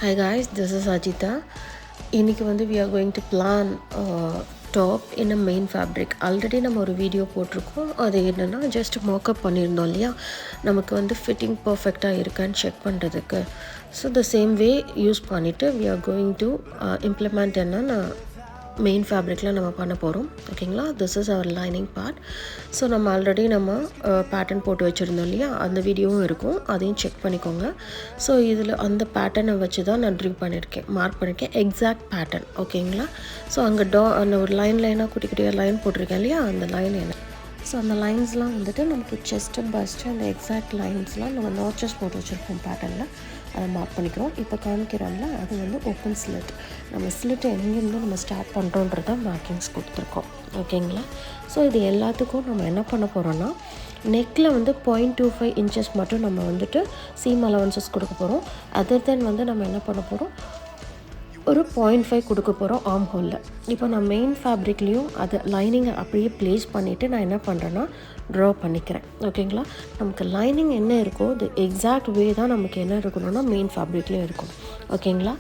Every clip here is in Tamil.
Hi guys, this is Ajita. இன்னைக்கு வந்து we are going to plan a top in a main fabric. Already நம்ம ஒரு வீடியோ போட்டிருக்கோம். அது என்னென்னா ஜஸ்ட் மோக்கப் பண்ணியிருந்தோம் இல்லையா, நமக்கு வந்து ஃபிட்டிங் பர்ஃபெக்டாக இருக்கான்னு செக் பண்ணுறதுக்கு. So the same way use பண்ணிவிட்டு we are going to implement என்னன்னா மெயின் ஃபேப்ரிக்கில் நம்ம பண்ண போகிறோம். ஓகேங்களா, this is our lining part. So நம்ம ஆல்ரெடி நம்ம பேட்டர்ன் போட்டு வச்சுருந்தோம் இல்லையா, அந்த வீடியோவும் இருக்கும், அதையும் செக் பண்ணிக்கோங்க. ஸோ இதில் அந்த பேட்டர்னை வச்சு தான் நான் ட்ரீ பண்ணியிருக்கேன், மார்க் பண்ணியிருக்கேன், எக்ஸாக்ட் பேட்டர்ன். ஓகேங்களா, ஸோ அங்கே அந்த ஒரு லைனாக குட்டி குட்டியாக லைன் போட்டிருக்கேன் இல்லையா, அந்த லைன் என்ன. ஸோ அந்த லைன்ஸ்லாம் வந்துட்டு நமக்கு செஸ்ட்டு பஸ்ட்டு அந்த எக்ஸாக்ட் லைன்ஸ்லாம் நம்ம நாச்சஸ் போட்டு வச்சுருக்கோம் பேட்டர்னில், அதை மார்க் பண்ணிக்கிறோம். இப்போ காமிக்கிறோம்ல, அது வந்து ஓப்பன் ஸ்லிட். நம்ம ஸ்லிட்டை எங்கேருந்து நம்ம ஸ்டார்ட் பண்ணுறோன்றத மார்க்கிங்ஸ் கொடுத்துருக்கோம். ஓகேங்களா, ஸோ இது எல்லாத்துக்கும் நம்ம என்ன பண்ண போகிறோன்னா, நெக்கில் வந்து 0.25 இன்ச்சஸ் மட்டும் நம்ம வந்துட்டு சீம் அலவன்சஸ் கொடுக்க போகிறோம். அதர் தென் வந்து நம்ம என்ன பண்ண போகிறோம், ஒரு 0.5 கொடுக்க போகிறோம் ஆர்ம் ஹோலில். இப்போ நான் மெயின் ஃபேப்ரிக்லேயும் அது லைனிங்கை அப்படியே ப்ளேஸ் பண்ணிவிட்டு நான் என்ன பண்ணுறேன்னா ட்ரா பண்ணிக்கிறேன். ஓகேங்களா, நமக்கு லைனிங் என்ன இருக்கோ அது எக்ஸாக்ட் வே தான் நமக்கு என்ன இருக்கணும்னா மெயின் ஃபேப்ரிக்லேயும் இருக்கும். ஓகேங்களா,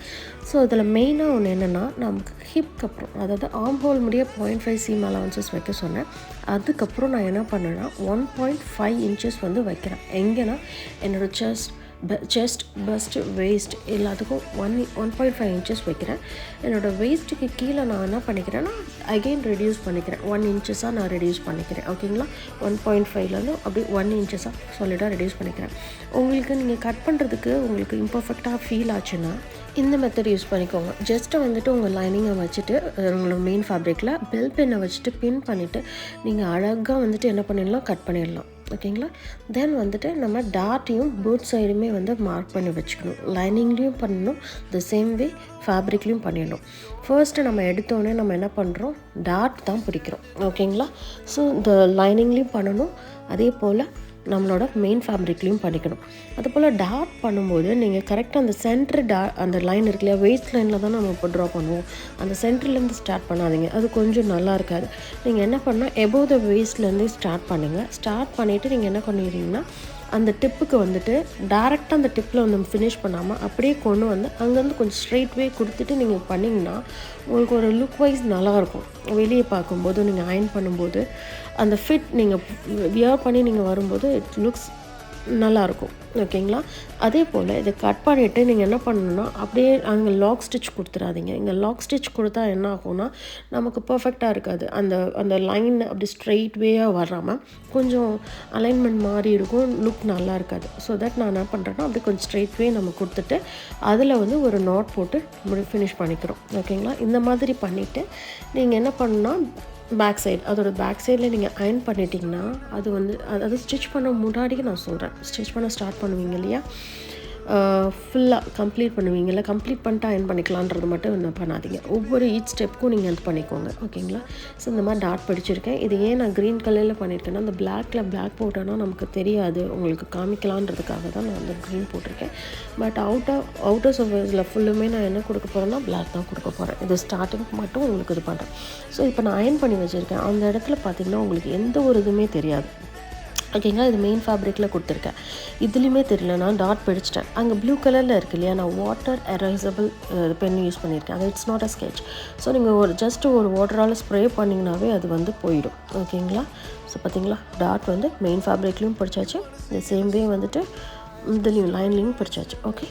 ஸோ இதில் மெயினாக ஒன்று என்னென்னா, நமக்கு ஹிப்க்கு அப்புறம், அதாவது ஆர்ம் ஹோல் முடிய 0.5 சீம் அலவன்சஸ் வைக்க சொன்னேன். அதுக்கப்புறம் நான் என்ன பண்ணேன்னா 1.5 இன்ச்சஸ் வந்து வைக்கிறேன். எங்கேனா என்னோடய செஸ்ட் பஸ்ட்டு வேஸ்ட் எல்லாத்துக்கும் 1.5 இன்ச்சஸ் வைக்கிறேன். என்னோடய வேஸ்ட்டுக்கு கீழே நான் என்ன பண்ணிக்கிறேன்னா அகெயின் ரெடியூஸ் பண்ணிக்கிறேன், 1 இன்ச்சஸாக நான் ரெடியூஸ் பண்ணிக்கிறேன். ஓகேங்களா, 1.5லேருந்து அப்படி 1 இன்ச்சஸாக சாலிடாக ரெடியூஸ் பண்ணிக்கிறேன். உங்களுக்கு நீங்கள் கட் பண்ணுறதுக்கு உங்களுக்கு இம்பர்ஃபெக்டாக ஃபீல் ஆச்சுன்னா இந்த மெத்தட் யூஸ் பண்ணிக்கோங்க. ஜஸ்ட்டு வந்துட்டு உங்கள் லைனிங்கை வச்சுட்டு உங்களோட மெயின் ஃபேப்ரிக்கில் பெல் பென்னை வச்சுட்டு பின் பண்ணிவிட்டு நீங்கள் அழகாக வந்துட்டு என்ன பண்ணிடலாம், கட் பண்ணிடலாம். ஓகேங்களா, தென் வந்துட்டு நம்ம டாட்டையும் போத் சைடுமே வந்து மார்க் பண்ணி வச்சுக்கணும். லைனிங்லேயும் பண்ணணும், த சேம் வே ஃபேப்ரிக்லேயும் பண்ணிடணும். ஃபர்ஸ்ட்டு நம்ம எடுத்தோடனே நம்ம என்ன பண்ணுறோம், டாட் தான் பிடிக்கிறோம். ஓகேங்களா, ஸோ இந்த லைனிங்லேயும் பண்ணணும், அதே போல் நம்மளோட மெயின் ஃபேப்ரிக்லேயும் பண்ணிக்கணும். அதுபோல் டாட் பண்ணும்போது நீங்கள் கரெக்டாக அந்த சென்ட்ரு அந்த லைன் இருக்கு இல்லையா, வேஸ்ட் லைனில் தான் நம்ம இப்போ ட்ரா பண்ணுவோம். அந்த சென்டர்லேருந்து ஸ்டார்ட் பண்ணாதீங்க, அது கொஞ்சம் நல்லா இருக்காது. நீங்கள் என்ன பண்ணால் எபோவ் த வேஸ்ட்லேருந்து ஸ்டார்ட் பண்ணுங்கள். ஸ்டார்ட் பண்ணிவிட்டு நீங்கள் என்ன பண்ணிடுறீங்கன்னா அந்த டிப்புக்கு வந்துட்டு டேரெக்டாக அந்த டிப்பில் வந்து ஃபினிஷ் பண்ணாமல் அப்படியே கொண்டு வந்து அங்கேருந்து கொஞ்சம் ஸ்ட்ரெயிட் வே கொடுத்துட்டு நீங்கள் பண்ணிங்கன்னா உங்களுக்கு ஒரு லுக் வைஸ் நல்லாயிருக்கும். வெளியே பார்க்கும்போது நீங்கள் அயர்ன் பண்ணும்போது அந்த ஃபிட் நீங்கள் வியர் பண்ணி நீங்கள் வரும்போது இட் லுக்ஸ் நல்லாயிருக்கும். ஓகேங்களா, அதே போல் இதை கட் பண்ணிவிட்டு நீங்கள் என்ன பண்ணணுன்னா அப்படியே அங்கே லாக் ஸ்டிச் கொடுத்துடாதீங்க. இங்கே லாக் ஸ்டிச் கொடுத்தா என்ன ஆகும்னா நமக்கு பர்ஃபெக்டாக இருக்காது. அந்த லைன் அப்படி ஸ்ட்ரெயிட் வேயாக வராமல் கொஞ்சம் அலைன்மெண்ட் மாதிரி இருக்கும், லுக் நல்லா இருக்காது. ஸோ தட் நான் என்ன பண்ணுறேன்னா அப்படி கொஞ்சம் ஸ்ட்ரெயிட் வே நம்ம கொடுத்துட்டு அதில் வந்து ஒரு நாட் போட்டு ஃபினிஷ் பண்ணிக்கிறோம். ஓகேங்களா, இந்த மாதிரி பண்ணிவிட்டு நீங்கள் என்ன பண்ணணுன்னா பேக் சைடு, அதோட பேக் சைடில் நீங்கள் அயர்ன் பண்ணிட்டீங்கன்னா அது வந்து அதாவது ஸ்டிச் பண்ண முன்னாடியே நான் சொல்கிறேன், ஸ்டிச் பண்ண ஸ்டார்ட் பண்ணுவீங்க இல்லையா, ஃபுல்லாக கம்ப்ளீட் பண்ணுவீங்கள்ல, கம்ப்ளீட் பண்ணிட்டு அயர்ன் பண்ணிக்கலான்றது மட்டும் என்ன பண்ணாதீங்க, ஒவ்வொரு ஈச் ஸ்டெப்புக்கும் நீங்கள் இது பண்ணிக்கோங்க. ஓகேங்களா, ஸோ இந்த மாதிரி டாட் படிச்சிருக்கேன். இது ஏன் நான் க்ரீன் கலரில் பண்ணியிருக்கேன்னா அந்த பிளாக் போட்டோன்னா நமக்கு தெரியாது, உங்களுக்கு காமிக்கலான்றதுக்காக தான் நான் வந்து க்ரீன் போட்டிருக்கேன். பட் அவுட்டர் சர்ஃபேஸில் ஃபுல்லுமே நான் என்ன கொடுக்க போகிறேன்னா பிளாக் தான் கொடுக்க போகிறேன். இது ஸ்டார்டிங் மட்டும் உங்களுக்கு இது பண்ணுறேன். ஸோ இப்போ நான் அயர்ன் பண்ணி வச்சுருக்கேன். அந்த இடத்துல பார்த்திங்கன்னா உங்களுக்கு எந்த ஒரு இதுவுமே தெரியாது. ஓகேங்களா, இது மெயின் ஃபேப்ரிக்கில் கொடுத்துருக்கேன். இதுலேயுமே தெரியல, நான் டாட் பிடிச்சிட்டேன். அங்கே ப்ளூ கலரில் இருக்கு இல்லையா, நான் வாட்டர் எரேசபிள் பென் யூஸ் பண்ணியிருக்கேன். அது it's not a sketch. So நீங்கள் ஜஸ்ட்டு ஒரு வாட்டரால் ஸ்ப்ரே பண்ணிங்கனாவே அது வந்து போயிடும். ஓகேங்களா, ஸோ பார்த்தீங்களா, டாட் வந்து மெயின் ஃபேப்ரிக்லேயும் பிடிச்சாச்சு, இந்த சேம் வே வந்துட்டு இதுலேயும் லைன்லேயும் பிடிச்சாச்சு. ஓகே,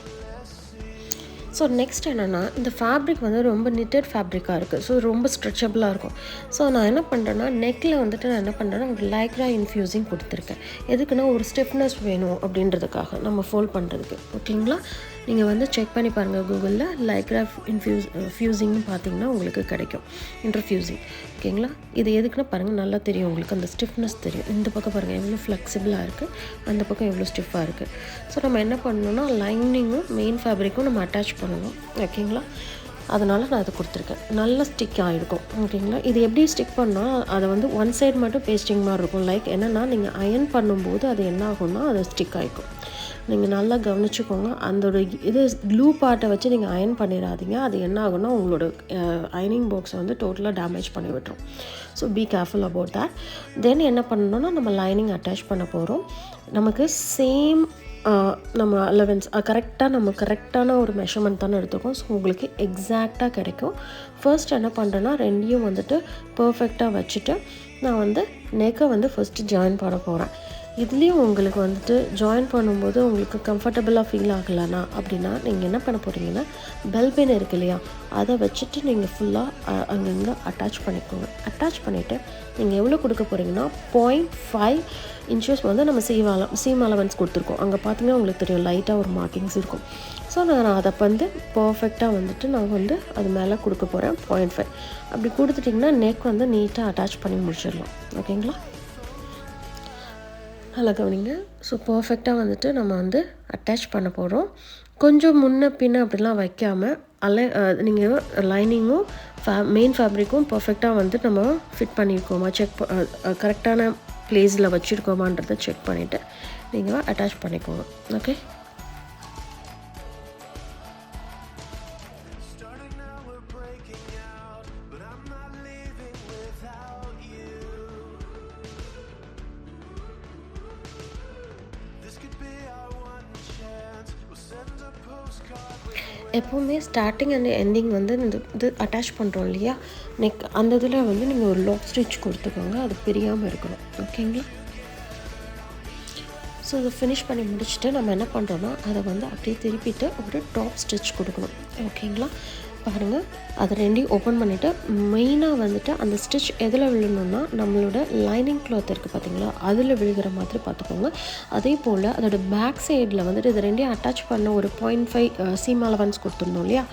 ஸோ நெக்ஸ்ட் என்னென்னா இந்த ஃபேப்ரிக் வந்து ரொம்ப நிட்டட் ஃபேப்ரிக்காக இருக்குது. ஸோ ரொம்ப ஸ்ட்ரெச்சபிளாக இருக்கும். ஸோ நான் என்ன பண்ணுறேன்னா நெக்கில் வந்துட்டு நான் என்ன பண்ணுறேன்னா ஒரு லைக்ரா இன்ஃப்யூசிங் கொடுத்துருக்கேன். எதுக்குன்னா ஒரு ஸ்டிஃப்னஸ் வேணும் அப்படின்றதுக்காக நம்ம ஃபோல்ட் பண்ணுறதுக்கு. ஓகேங்களா, நீங்கள் வந்து செக் பண்ணி பாருங்கள் கூகுளில், லைக்ரா ஃபியூசிங்னு பார்த்தீங்கன்னா உங்களுக்கு கிடைக்கும், இன்டர்ஃப்யூசிங். ஓகேங்களா, இது எதுக்குன்னா பாருங்கள், நல்லா தெரியும் உங்களுக்கு, அந்த ஸ்டிஃப்னஸ் தெரியும். இந்த பக்கம் பாருங்கள் எவ்வளோ ஃப்ளெக்சிபிளாக இருக்குது, அந்த பக்கம் எவ்வளோ ஸ்டிஃபாக இருக்குது. ஸோ நம்ம என்ன பண்ணணும்னா லைனிங்கும் மெயின் ஃபேப்ரிக்கும் நம்ம அட்டாச் பண்ணணும். ஓகேங்களா, அதனால் நான் அதை கொடுத்துருக்கேன். நல்லா ஸ்டிக் ஆகிருக்கும். ஓகேங்களா, இது எப்படி ஸ்டிக் பண்ணால் அதை வந்து ஒன் சைடு மட்டும் பேஸ்டிங் மாதிரி இருக்கும். லைக் என்னென்னா நீங்கள் அயர்ன் பண்ணும்போது அது என்ன ஆகும்னா அது ஸ்டிக் ஆகிக்கும். நீங்கள் நல்லா கவனிச்சுக்கோங்க, அதோட இது க்ளூ பார்ட்டை வச்சு நீங்கள் அயர்ன் பண்ணிடாதீங்க. அது என்ன ஆகும்னா உங்களோட அயர்னிங் பாக்ஸை வந்து டோட்டலாக டேமேஜ் பண்ணி விட்டுரும். So be careful about that. Then என்ன பண்ணணும்னா நம்ம லைனிங் அட்டாச் பண்ண போகிறோம். நமக்கு சேம் நம்ம அலவன்ஸ் கரெக்டாக நம்ம கரெக்டான ஒரு மெஷர்மெண்ட் தானே எடுத்துக்கோம். ஸோ உங்களுக்கு எக்ஸாக்டாக கிடைக்கும். ஃபர்ஸ்ட் என்ன பண்ணுறேன்னா ரெண்டையும் வந்துட்டு பர்ஃபெக்டாக வச்சுட்டு நான் வந்து நெக்கை வந்து ஃபஸ்ட்டு ஜாயின் பண்ண போகிறேன். இதுலேயும் உங்களுக்கு வந்துட்டு ஜாயின் பண்ணும்போது உங்களுக்கு கம்ஃபர்டபுளாக ஃபீல் ஆகலைனா அப்படின்னா நீங்கள் என்ன பண்ண போகிறீங்கன்னா பெல் பென் இருக்கு இல்லையா, அதை வச்சுட்டு நீங்கள் ஃபுல்லாக அங்கங்கே அட்டாச் பண்ணிக்கோங்க. அட்டாச் பண்ணிவிட்டு நீங்கள் எவ்வளோ கொடுக்க போகிறீங்கன்னா 0.5 இன்ச்சஸ் வந்து நம்ம சீம் அலவன்ஸ் கொடுத்துருக்கோம். அங்கே பார்த்தீங்கன்னா உங்களுக்கு தெரியும் லைட்டாக ஒரு மார்க்கிங்ஸ் இருக்கும். ஸோ நான் அதை வந்து பர்ஃபெக்டாக வந்துட்டு நான் வந்து அது மேலே கொடுக்க போகிறேன் 0.5. அப்படி கொடுத்துட்டிங்கன்னா நெக் வந்து நீட்டாக அட்டாச் பண்ணி முடிச்சிடலாம். ஓகேங்களா, நல்லா கவனிங்க. ஸோ பர்ஃபெக்டாக வந்துட்டு நம்ம வந்து அட்டாச் பண்ண போகிறோம். கொஞ்சம் முன்ன பின்ன அப்படிலாம் வைக்காமல் நீங்கள் லைனிங்கும் மெயின் ஃபேப்ரிக்கும் பர்ஃபெக்டாக வந்து நம்ம ஃபிட் பண்ணியிருக்கோமா கரெக்டான ப்ளேஸில் வச்சுருக்கோமான்றதை செக் பண்ணிவிட்டு நீங்கள் அட்டாச் பண்ணிக்கோங்க. ஓகே, எப்போவுமே ஸ்டார்டிங் அண்ட் எண்டிங் வந்து இது அட்டாச் பண்ணுறோம் இல்லையா நெக், அந்த இதில் வந்து நீங்கள் ஒரு லாக் ஸ்டிச் கொடுத்துக்கோங்க. அது பிரியாமல் இருக்கணும். ஓகேங்களா, ஸோ இதை ஃபினிஷ் பண்ணி முடிச்சுட்டு நம்ம என்ன பண்ணுறோன்னா அதை வந்து அப்படியே திருப்பிட்டு ஒரு டாப் ஸ்டிச் கொடுக்கணும். ஓகேங்களா, பாருங்கள், அதை ரெண்டையும் ஓப்பன் பண்ணிவிட்டு மெயினாக வந்துட்டு அந்த ஸ்டிச் எதில் விழணுன்னா நம்மளோட லைனிங் கிளாத் இருக்குது பார்த்தீங்களா, அதில் விழுகிற மாதிரி பார்த்துக்கோங்க. அதே போல் அதோட பேக் சைடில் வந்துட்டு இது ரெண்டையும் அட்டாச் பண்ண ஒரு 0.5 சீம் அலவன்ஸ் கொடுத்துருந்தோம் இல்லையா,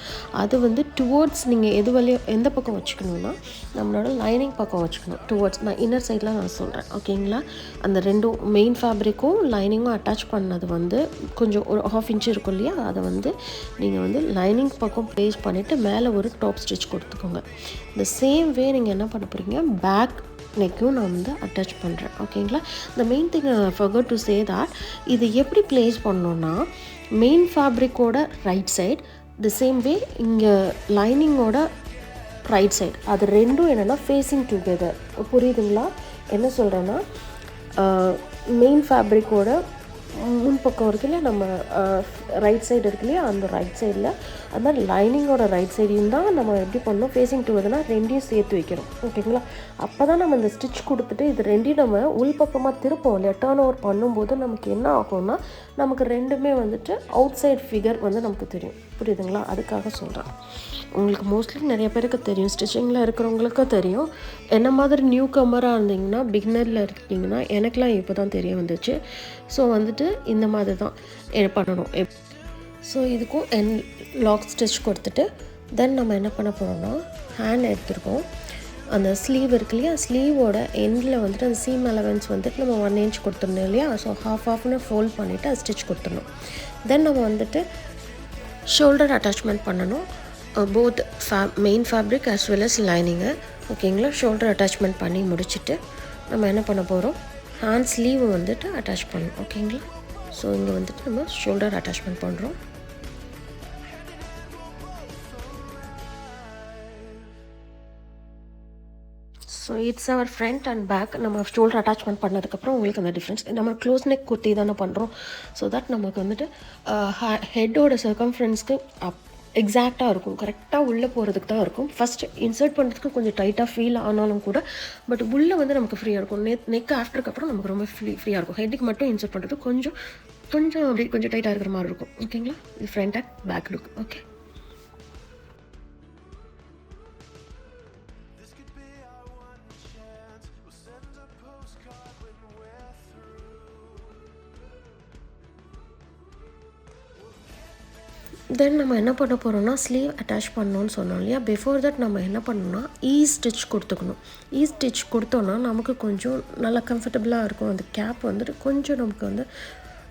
அது வந்து டுவோர்ட்ஸ் நீங்கள் எந்த பக்கம் வச்சுக்கணுன்னா நம்மளோட லைனிங் பக்கம் வச்சுக்கணும். டுவோர்ட்ஸ் நான் இன்னர் சைடில் நான் சொல்கிறேன். ஓகேங்களா, அந்த ரெண்டும் மெயின் ஃபேப்ரிக்கும் லைனிங்கும் அட்டாச் பண்ணது வந்து கொஞ்சம் ஒரு 1/2 இன்ச் இருக்கும் இல்லையா, அதை வந்து நீங்கள் வந்து லைனிங் பக்கம் ப்ளேஸ் பண்ணிவிட்டு மேலே ஒரு டாப் ஸ்டிச் கொடுத்துக்கோங்க. இந்த சேம் வே நீங்கள் என்ன பண்ண போகிறீங்க பேக் நெக்கும் நான் வந்து அட்டாச் பண்ணுறேன். ஓகேங்களா, இந்த main thing forgot to say that இது எப்படி ப்ளேஸ் பண்ணோன்னா மெயின் ஃபேப்ரிக்கோட right side the same way இங்கே லைனிங்கோட ரைட் சைட் அது ரெண்டும் என்னென்னா ஃபேஸிங் டுகெதர். புரியுதுங்களா, என்ன சொல்கிறேன்னா மெயின் ஃபேப்ரிக்கோட முன்பக்கம் இருக்கு இல்லையா, நம்ம ரைட் சைடு இருக்கு இல்லையா, அந்த ரைட் சைடில் அது மாதிரி லைனிங்கோட ரைட் சைடையும் தான் நம்ம எப்படி பண்ணணும் ஃபேஸிங் டுவர்துனா ரெண்டையும் சேர்த்து வைக்கிறோம். ஓகேங்களா, அப்போ தான் நம்ம இந்த ஸ்டிச் கொடுத்துட்டு இது ரெண்டையும் நம்ம உள் பக்கமாக திருப்போம் இல்லையா, டர்ன் ஓவர் பண்ணும்போது நமக்கு என்ன ஆகும்னா நமக்கு ரெண்டுமே வந்துட்டு அவுட் சைட் ஃபிகர் வந்து நமக்கு தெரியும். புரியுதுங்களா, அதுக்காக சொல்கிறேன். உங்களுக்கு மோஸ்ட்லி நிறைய பேருக்கு தெரியும், ஸ்டிச்சிங்கில் இருக்கிறவங்களுக்கும் தெரியும். என்ன மாதிரி நியூ கம்மராக இருந்தீங்கன்னா பிகினரில் இருக்கீங்கன்னா எனக்குலாம் இப்போ தான் தெரிய வந்துச்சு. ஸோ வந்துட்டு இந்த மாதிரி தான் பண்ணணும். ஸோ இதுக்கும் லாக் ஸ்டிச் கொடுத்துட்டு தென் நம்ம என்ன பண்ண போகிறோம்னா ஹேண்ட் எடுத்துருக்கோம். அந்த ஸ்லீவ் இருக்கு இல்லையா, ஸ்லீவோட எண்டில் வந்துட்டு அந்த சீம் அலவன்ஸ் வந்துட்டு நம்ம 1 inch கொடுத்துருந்தோம் இல்லையா, ஸோ ஹாஃப்னு ஃபோல்ட் பண்ணிவிட்டு அது ஸ்டிச் கொடுத்துடணும். தென் நம்ம வந்துட்டு ஷோல்டர் அட்டாச்மெண்ட் பண்ணணும். Both main fabric as well as லைனிங்கு. ஓகேங்களா, ஷோல்டர் அட்டாச்மெண்ட் பண்ணி முடிச்சுட்டு நம்ம என்ன பண்ண போகிறோம் ஹேண்ட் ஸ்லீவை வந்துட்டு அட்டாச் பண்ணணும். ஓகேங்களா, ஸோ இங்கே வந்துட்டு நம்ம ஷோல்டர் அட்டாச்மெண்ட் பண்ணுறோம். So it's our front and back. நம்ம ஷோல்டர் அட்டாச்மெண்ட் பண்ணதுக்கப்புறம் உங்களுக்கு அந்த டிஃப்ரென்ஸ் நம்ம க்ளோஸ் நெக் குர்த்தி தானே பண்ணுறோம். ஸோ தட் நமக்கு வந்துட்டு ஹெட்டோட சர்க்கம்ஃபரன்ஸ்க்கு எக்ஸாக்டாக இருக்கும், கரெக்டாக உள்ளே போகிறதுக்கு தான் இருக்கும். ஃபஸ்ட்டு இன்சர்ட் பண்ணுறதுக்கு கொஞ்சம் டைட்டாக ஃபீல் ஆனாலும் கூட பட் உள்ளே வந்து நமக்கு ஃப்ரீயாக இருக்கும். நெக் ஆஃப்டருக்கு அப்புறம் நமக்கு ரொம்ப ஃப்ரீயாக இருக்கும். ஹெட்டுக்கு மட்டும் இன்சர்ட் பண்ணுறது கொஞ்சம் அப்படி கொஞ்சம் டைட்டாக இருக்கிற மாதிரி இருக்கும். ஓகேங்களா, இது front and back look. Okay, then நம்ம என்ன பண்ண போகிறோம்னா ஸ்லீவ் அட்டாச் பண்ணணும்னு சொன்னோம் இல்லையா. பிஃபோர் தட் நம்ம என்ன பண்ணணும்னா ஸ்டிச் கொடுத்துக்கணும். ஸ்டிச் கொடுத்தோன்னா நமக்கு கொஞ்சம் நல்லா கம்ஃபர்டபுளாக இருக்கும். அந்த கேப் வந்துட்டு கொஞ்சம் நமக்கு வந்து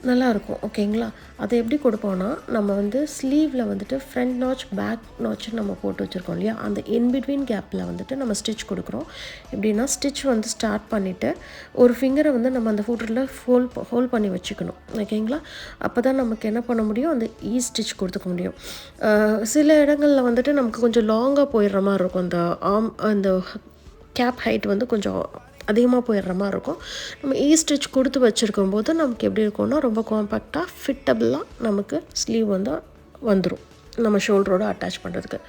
நல்லாயிருக்கும். ஓகேங்களா, அதை எப்படி கொடுப்போம்னா நம்ம வந்து ஸ்லீவில் வந்துட்டு ஃப்ரண்ட் நாச் பேக் நாச் நம்ம போட்டு வச்சுருக்கோம் இல்லையா, அந்த இன்பிட்வீன் கேப்பில் வந்துட்டு நம்ம ஸ்டிச் கொடுக்குறோம். எப்படின்னா ஸ்டிச் வந்து ஸ்டார்ட் பண்ணிவிட்டு ஒரு ஃபிங்கரை வந்து நம்ம அந்த ஃபோட்டோவில் ஹோல்ட் பண்ணி வச்சுக்கணும். ஓகேங்களா, அப்போ தான் நமக்கு என்ன பண்ண முடியும், அந்த ஸ்டிச் கொடுத்துக்க முடியும். சில இடங்களில் வந்துட்டு நமக்கு கொஞ்சம் லாங்காக போயிடுற மாதிரி இருக்கும். அந்த கேப் ஹைட் வந்து கொஞ்சம் அதிகமாக போயிடுற மாதிரி இருக்கும். நம்ம ஸ்டிச் கொடுத்து வச்சுருக்கும்போது நமக்கு எப்படி இருக்கும்னா ரொம்ப காம்பேக்டாக ஃபிட்டபிளாக நமக்கு ஸ்லீவ் வந்து வந்துடும் நம்ம ஷோல்டரோடு அட்டாச் பண்ணுறதுக்கு.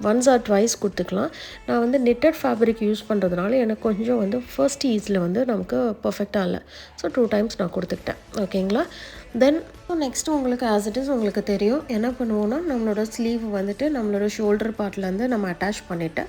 ஒன்ஸ் ஆர் ட்வைஸ் கொடுத்துக்கலாம். நான் வந்து நெட்டட் ஃபேப்ரிக் யூஸ் பண்ணுறதுனால எனக்கு கொஞ்சம் வந்து ஃபர்ஸ்ட் ஈஸில் வந்து நமக்கு பர்ஃபெக்டாக இல்லை. ஸோ 2 டைம்ஸ் நான் கொடுத்துக்கிட்டேன். ஓகேங்களா? தென் நெக்ஸ்ட்டு உங்களுக்கு ஆஸ் இட் இஸ் உங்களுக்கு தெரியும் என்ன பண்ணுவோன்னா நம்மளோட ஸ்லீவ் வந்துட்டு நம்மளோட ஷோல்டர் பார்ட்லேருந்து நம்ம அட்டாச் பண்ணிவிட்டு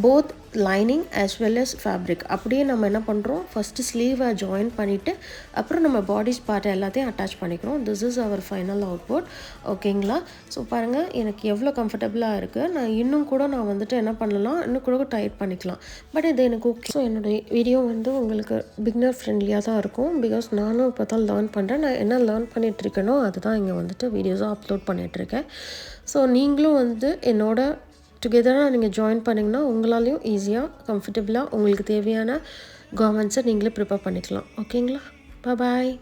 both lining as well as fabric அப்படியே நம்ம என்ன பண்ணுறோம் ஃபஸ்ட்டு ஸ்லீவை ஜாயின் பண்ணிவிட்டு அப்புறம் நம்ம பாடிஸ் பார்ட் எல்லாத்தையும் அட்டாச் பண்ணிக்கிறோம். This is our final output. ஓகேங்களா? ஸோ பாருங்கள் எனக்கு எவ்வளோ கம்ஃபர்டபுளாக இருக்குது. நான் இன்னும் கூட நான் வந்துட்டு என்ன பண்ணலாம் இன்னும் கூட டைட் பண்ணிக்கலாம். பட் இது எனக்கு ஓகே. ஸோ என்னுடைய வீடியோ வந்து உங்களுக்கு பிகினர் ஃப்ரெண்ட்லியாக தான் இருக்கும். பிகாஸ் நானும் இப்போ தான் லேர்ன் பண்ணுறேன். நான் என்ன லேர்ன் பண்ணிகிட்ருக்கேனோ அதுதான் இங்கே வந்துட்டு வீடியோஸாக அப்லோட் பண்ணிகிட்ருக்கேன். ஸோ நீங்களும் வந்து என்னோட டுகெதராக நீங்கள் ஜாயின் பண்ணிங்கன்னா உங்களாலையும் ஈஸியாக கம்ஃபர்டபுளாக உங்களுக்கு தேவையான கார்மெண்ட்ஸை நீங்களே ப்ரிப்பேர் பண்ணிக்கலாம். ஓகேங்களா? பாய்.